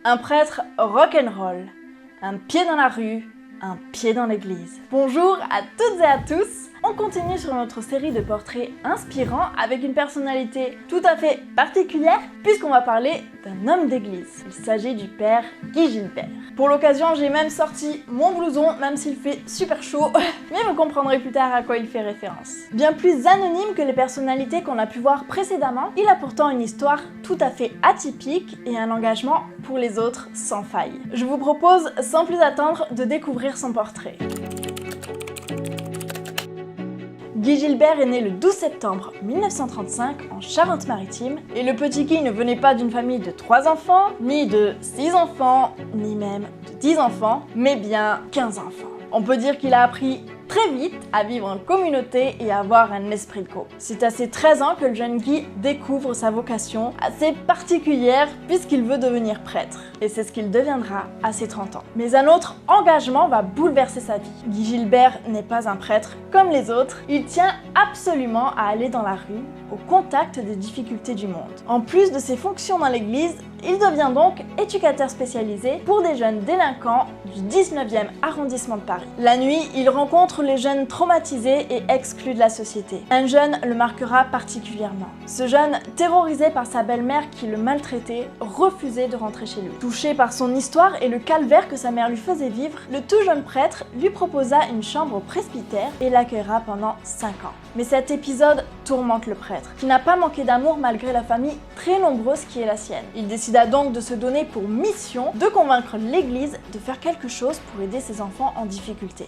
Un prêtre rock'n'roll, un pied dans la rue, un pied dans l'église. Bonjour à toutes et à tous. On continue sur notre série de portraits inspirants avec une personnalité tout à fait particulière puisqu'on va parler d'un homme d'église. Il s'agit du père Guy Gilbert. Pour l'occasion, j'ai même sorti mon blouson, même s'il fait super chaud, mais vous comprendrez plus tard à quoi il fait référence. Bien plus anonyme que les personnalités qu'on a pu voir précédemment, il a pourtant une histoire tout à fait atypique et un engagement pour les autres sans faille. Je vous propose sans plus attendre de découvrir son portrait. Guy Gilbert est né le 12 septembre 1935 en Charente-Maritime et le petit Guy ne venait pas d'une famille de 3 enfants, ni de 6 enfants, ni même de 10 enfants, mais bien 15 enfants. On peut dire qu'il a appris très vite à vivre en communauté et à avoir un esprit de groupe. C'est à ses 13 ans que le jeune Guy découvre sa vocation assez particulière puisqu'il veut devenir prêtre. Et c'est ce qu'il deviendra à ses 30 ans. Mais un autre engagement va bouleverser sa vie. Guy Gilbert n'est pas un prêtre comme les autres. Il tient absolument à aller dans la rue, au contact des difficultés du monde. En plus de ses fonctions dans l'église, il devient donc éducateur spécialisé pour des jeunes délinquants du 19e arrondissement de Paris. La nuit, il rencontre les jeunes traumatisés et exclus de la société. Un jeune le marquera particulièrement. Ce jeune, terrorisé par sa belle-mère qui le maltraitait, refusait de rentrer chez lui. Touché par son histoire et le calvaire que sa mère lui faisait vivre, le tout jeune prêtre lui proposa une chambre au presbytère et l'accueillera pendant 5 ans. Mais cet épisode tourmente le prêtre, qui n'a pas manqué d'amour malgré la famille très nombreuse qui est la sienne. Il décida donc de se donner pour mission de convaincre l'Église de faire quelque chose pour aider ses enfants en difficulté.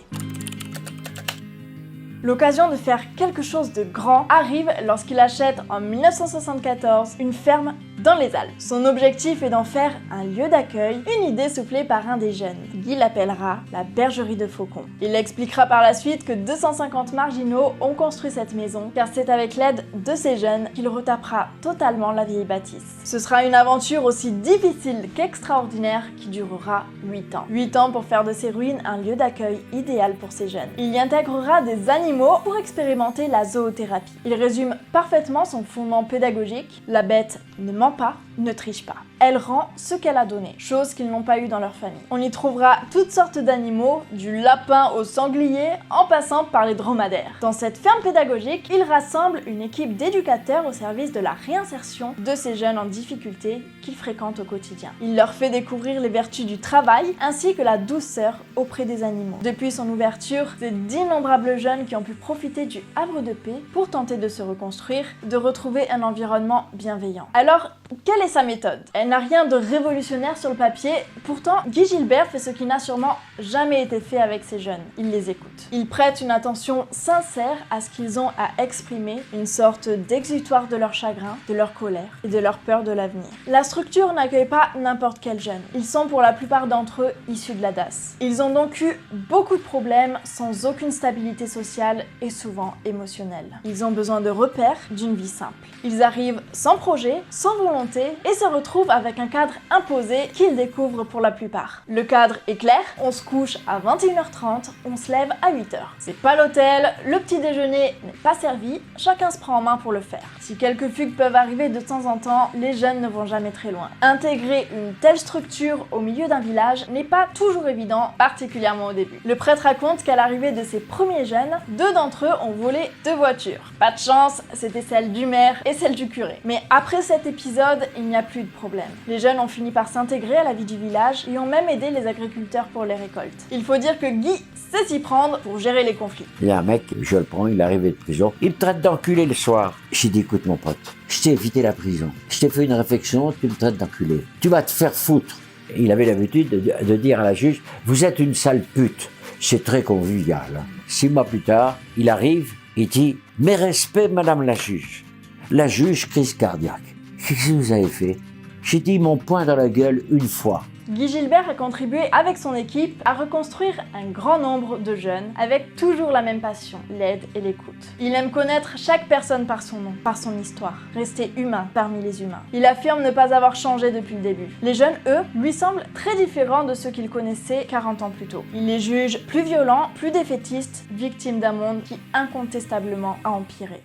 L'occasion de faire quelque chose de grand arrive lorsqu'il achète en 1974 une ferme dans les Alpes. Son objectif est d'en faire un lieu d'accueil, une idée soufflée par un des jeunes. Guy l'appellera la bergerie de Faucon. Il expliquera par la suite que 250 marginaux ont construit cette maison, car c'est avec l'aide de ces jeunes qu'il retapera totalement la vieille bâtisse. Ce sera une aventure aussi difficile qu'extraordinaire qui durera 8 ans. 8 ans pour faire de ces ruines un lieu d'accueil idéal pour ces jeunes. Il y intégrera des animaux pour expérimenter la zoothérapie. Il résume parfaitement son fondement pédagogique. La bête ne ment pas, ne triche pas. Elle rend ce qu'elle a donné, chose qu'ils n'ont pas eu dans leur famille. On y trouvera toutes sortes d'animaux, du lapin au sanglier, en passant par les dromadaires. Dans cette ferme pédagogique, il rassemble une équipe d'éducateurs au service de la réinsertion de ces jeunes en difficulté qu'ils fréquentent au quotidien. Il leur fait découvrir les vertus du travail ainsi que la douceur auprès des animaux. Depuis son ouverture, c'est d'innombrables jeunes qui ont pu profiter du havre de paix pour tenter de se reconstruire, de retrouver un environnement bienveillant. Alors, quelle est sa méthode? Elle n'a rien de révolutionnaire sur le papier, pourtant Guy Gilbert fait ce qui n'a sûrement jamais été fait avec ces jeunes. Il les écoute. Il prête une attention sincère à ce qu'ils ont à exprimer, une sorte d'exutoire de leur chagrin, de leur colère et de leur peur de l'avenir. La structure n'accueille pas n'importe quel jeune. Ils sont pour la plupart d'entre eux issus de la DAS. Ils ont donc eu beaucoup de problèmes sans aucune stabilité sociale et souvent émotionnelle. Ils ont besoin de repères, d'une vie simple. Ils arrivent sans projet, sans volonté et se retrouvent avec un cadre imposé qu'ils découvrent pour la plupart. Le cadre est clair, on se couche à 21h30, on se lève à 8h. C'est pas l'hôtel, le petit déjeuner n'est pas servi, chacun se prend en main pour le faire. Si quelques fugues peuvent arriver de temps en temps, les jeunes ne vont jamais très loin. Intégrer une telle structure au milieu d'un village n'est pas toujours évident, particulièrement au début. Le prêtre raconte qu'à l'arrivée de ses premiers jeunes, 2 d'entre eux ont volé 2 voitures. Pas de chance, c'était celle du maire et celle du curé. Mais après cet épisode, il n'y a plus de problème. Les jeunes ont fini par s'intégrer à la vie du village et ont même aidé les agriculteurs pour les récoltes. Il faut dire que Guy sait s'y prendre pour gérer les conflits. Il y a un mec, je le prends, il est arrivé de prison, il me traite d'enculé le soir. J'ai dit, écoute mon pote, je t'ai évité la prison, je t'ai fait une réflexion, tu me traites d'enculé. Tu vas te faire foutre. Et il avait l'habitude de dire à la juge, vous êtes une sale pute. C'est très convivial. 6 mois plus tard, il arrive, il dit, mes respects madame la juge. La juge, crise cardiaque. Qu'est-ce que vous avez fait? J'ai dit mon poing dans la gueule une fois. Guy Gilbert a contribué avec son équipe à reconstruire un grand nombre de jeunes avec toujours la même passion, l'aide et l'écoute. Il aime connaître chaque personne par son nom, par son histoire, rester humain parmi les humains. Il affirme ne pas avoir changé depuis le début. Les jeunes, eux, lui semblent très différents de ceux qu'il connaissait 40 ans plus tôt. Il les juge plus violents, plus défaitistes, victimes d'un monde qui incontestablement a empiré.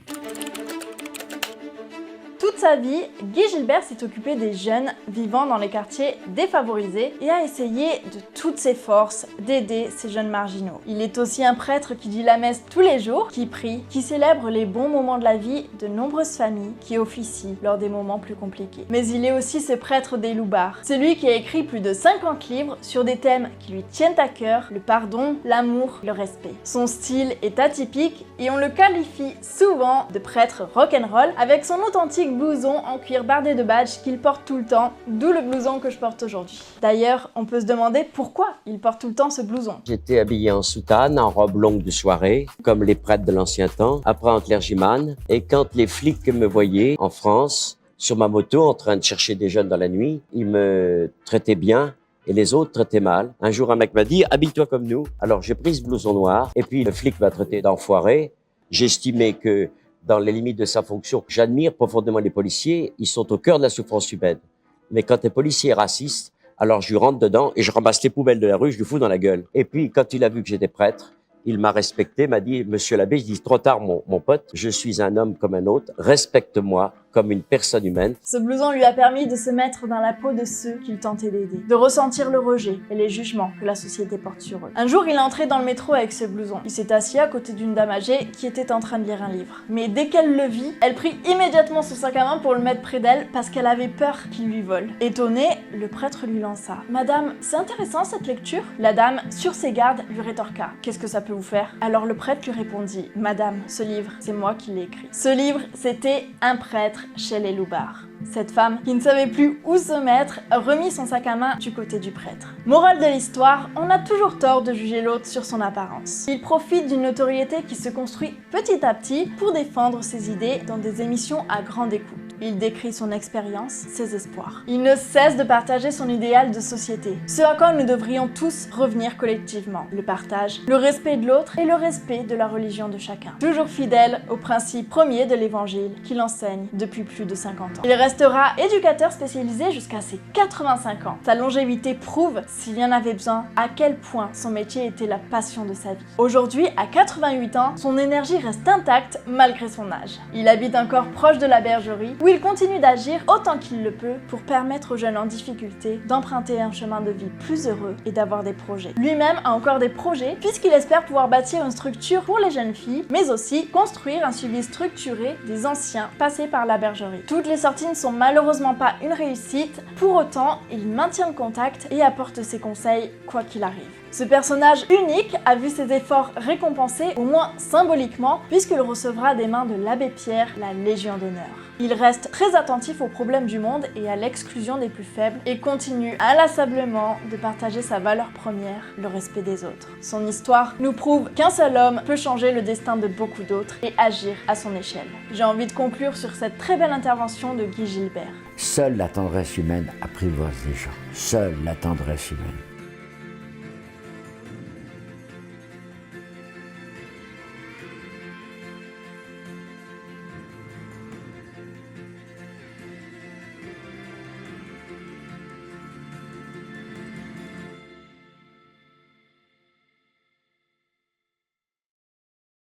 Toute sa vie, Guy Gilbert s'est occupé des jeunes vivant dans les quartiers défavorisés et a essayé de toutes ses forces d'aider ces jeunes marginaux. Il est aussi un prêtre qui dit la messe tous les jours, qui prie, qui célèbre les bons moments de la vie de nombreuses familles qui officient lors des moments plus compliqués. Mais il est aussi ce prêtre des loupards, celui qui a écrit plus de 50 livres sur des thèmes qui lui tiennent à cœur, le pardon, l'amour, le respect. Son style est atypique et on le qualifie souvent de prêtre rock'n'roll avec son authentique blouson en cuir bardé de badges qu'il porte tout le temps, d'où le blouson que je porte aujourd'hui. D'ailleurs, on peut se demander pourquoi il porte tout le temps ce blouson. J'étais habillé en soutane, en robe longue de soirée, comme les prêtres de l'ancien temps, après en clergyman, et quand les flics me voyaient en France, sur ma moto, en train de chercher des jeunes dans la nuit, ils me traitaient bien et les autres traitaient mal. Un jour, un mec m'a dit « Habille-toi comme nous ». Alors j'ai pris ce blouson noir et puis le flic m'a traité d'enfoiré. J'estimais que dans les limites de sa fonction, j'admire profondément les policiers, ils sont au cœur de la souffrance humaine. Mais quand un policier est raciste, alors je lui rentre dedans et je ramasse les poubelles de la rue, je lui fous dans la gueule. Et puis quand il a vu que j'étais prêtre, il m'a respecté, m'a dit « Monsieur l'abbé », je dis « Trop tard mon pote, je suis un homme comme un autre, respecte-moi comme une personne humaine ». Ce blouson lui a permis de se mettre dans la peau de ceux qu'il tentait d'aider, de ressentir le rejet et les jugements que la société porte sur eux. Un jour, il est entré dans le métro avec ce blouson. Il s'est assis à côté d'une dame âgée qui était en train de lire un livre. Mais dès qu'elle le vit, elle prit immédiatement son sac à main pour le mettre près d'elle parce qu'elle avait peur qu'il lui vole. Étonné, le prêtre lui lança « Madame, c'est intéressant cette lecture ?» La dame, sur ses gardes, lui rétorqua « Qu'est-ce que ça peut vous faire ?» Alors le prêtre lui répondit « Madame, ce livre, c'est moi qui l'ai écrit. » Ce livre, c'était Un prêtre chez les loupards. Cette femme, qui ne savait plus où se mettre, remit son sac à main du côté du prêtre. Morale de l'histoire, on a toujours tort de juger l'autre sur son apparence. Il profite d'une notoriété qui se construit petit à petit pour défendre ses idées dans des émissions à grande écoute. Il décrit son expérience, ses espoirs. Il ne cesse de partager son idéal de société, ce à quoi nous devrions tous revenir collectivement. Le partage, le respect de l'autre et le respect de la religion de chacun. Toujours fidèle aux principes premiers de l'évangile qu'il enseigne depuis plus de 50 ans. Il restera éducateur spécialisé jusqu'à ses 85 ans. Sa longévité prouve, s'il y en avait besoin, à quel point son métier était la passion de sa vie. Aujourd'hui, à 88 ans, son énergie reste intacte malgré son âge. Il habite encore proche de la bergerie, où il continue d'agir autant qu'il le peut pour permettre aux jeunes en difficulté d'emprunter un chemin de vie plus heureux et d'avoir des projets. Lui-même a encore des projets puisqu'il espère pouvoir bâtir une structure pour les jeunes filles, mais aussi construire un suivi structuré des anciens passés par la bergerie. Toutes les sorties ne sont malheureusement pas une réussite, pour autant, il maintient le contact et apporte ses conseils quoi qu'il arrive. Ce personnage unique a vu ses efforts récompensés, au moins symboliquement, puisqu'il recevra des mains de l'abbé Pierre la Légion d'honneur. Il reste très attentif aux problèmes du monde et à l'exclusion des plus faibles et continue inlassablement de partager sa valeur première, le respect des autres. Son histoire nous prouve qu'un seul homme peut changer le destin de beaucoup d'autres et agir à son échelle. J'ai envie de conclure sur cette très belle intervention de Guy Gilbert. Seule la tendresse humaine apprivoise les gens. Seule la tendresse humaine.